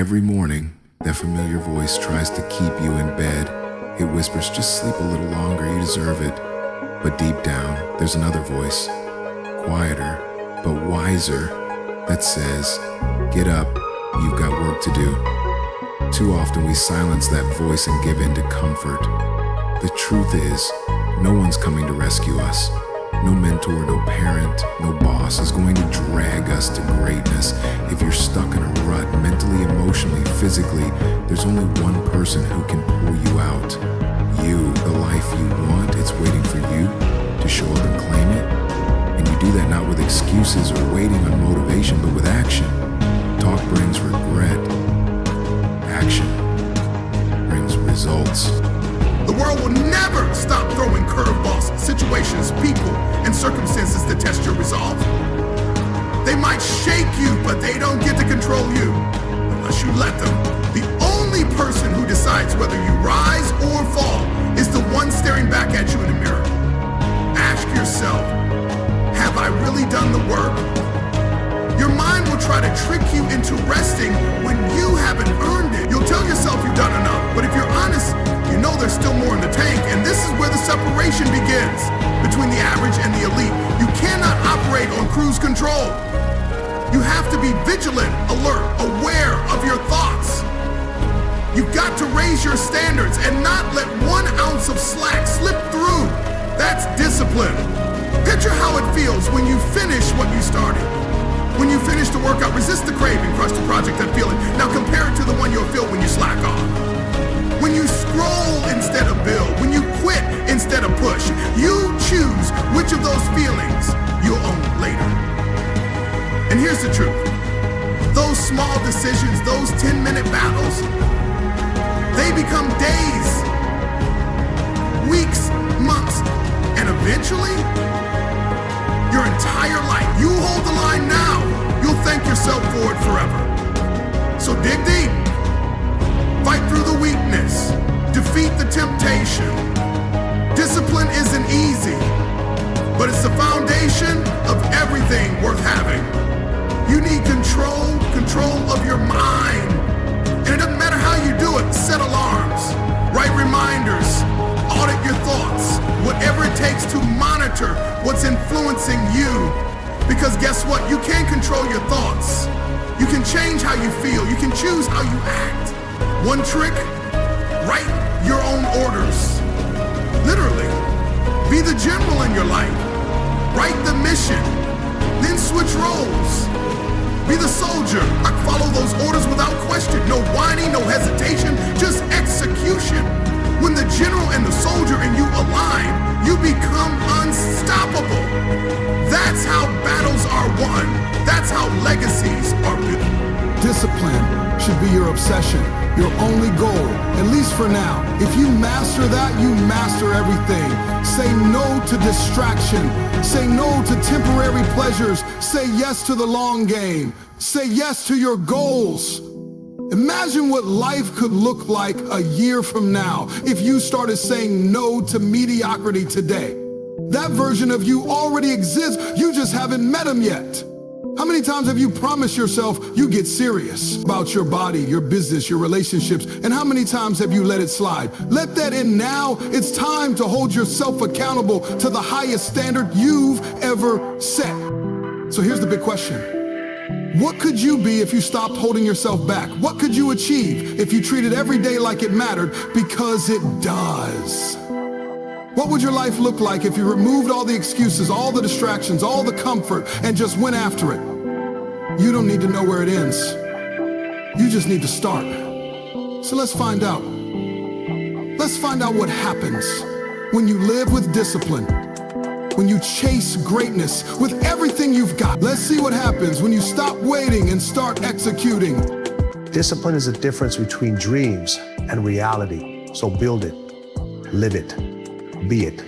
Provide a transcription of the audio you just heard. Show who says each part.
Speaker 1: Every morning, that familiar voice tries to keep you in bed. It whispers, just sleep a little longer, you deserve it. But deep down, there's another voice, quieter, but wiser, that says, get up, you've got work to do. Too often we silence that voice and give in to comfort. The truth is, no one's coming to rescue us. No mentor, no parent, no boss is going to drag us to greatness. If you're stuck in a rut, mentally, emotionally, physically, there's only one person who can pull you out. You, the life you want, it's waiting for you to show up and claim it. And you do that not with excuses or waiting on motivation, but with action. Talk brings regret. Action brings results.
Speaker 2: The world will never stop throwing curveballs, situations, people, and circumstances to test your resolve. They might shake you, but they don't get to control you unless you let them. The only person who decides whether you rise or fall is the one staring back at you in the mirror. Ask yourself, have I really done the work? Your mind will try to trick you into resting when you haven't earned it. You'll tell yourself you've done enough, but if you're honest, you know there's still more in the tank, and this is where the separation begins between the average and the elite. You cannot operate on cruise control. You have to be vigilant, alert, aware of your thoughts. You've got to raise your standards and not let 1 ounce of slack slip through. That's discipline. Picture how it feels when you finish what you started. When you finish the workout, resist the craving, crush the project, that feeling. Now compare it to the one you'll feel when you slack off. When you scroll instead of build, when you quit instead of push, you choose which of those feelings you'll own later. And here's the truth. Those small decisions, those 10-minute battles, they become days, weeks, months, and eventually, your entire life. You hold the line now, you'll thank yourself for it forever. So dig deep. Fight through the weakness. Defeat the temptation. Discipline isn't easy, but it's the foundation of everything worth having. You need control of your mind. And it doesn't matter how you do it. Set alarms, write reminders, audit your thoughts, whatever it takes to monitor what's influencing you. Because guess what? You can't control your thoughts. You can change how you feel. You can choose how you act. One trick, write your own orders. Literally, be the general in your life. Write the mission, then switch roles. Be the soldier. I follow those orders without question. No whining, no hesitation, just execution. When the general and the soldier and you align, you become unstoppable. That's how battles are won. That's how legacies are built.
Speaker 3: Discipline should be your obsession, your only goal, at least for now. If you master that, you master everything. Say no to distraction. Say no to temporary pleasures. Say yes to the long game. Say yes to your goals. Imagine what life could look like a year from now if you started saying no to mediocrity today. That version of you already exists, you just haven't met him yet. How many times have you promised yourself you get serious about your body, your business, your relationships, and how many times have you let it slide? Let that in now. It's time to hold yourself accountable to the highest standard you've ever set. So here's the big question. What could you be if you stopped holding yourself back? What could you achieve if you treated every day like it mattered? Because it does. What would your life look like if you removed all the excuses, all the distractions, all the comfort, and just went after it? You don't need to know where it ends. You just need to start. So let's find out. Let's find out what happens when you live with discipline, when you chase greatness with everything you've got. Let's see what happens when you stop waiting and start executing.
Speaker 4: Discipline is the difference between dreams and reality. So build it, live it, be it.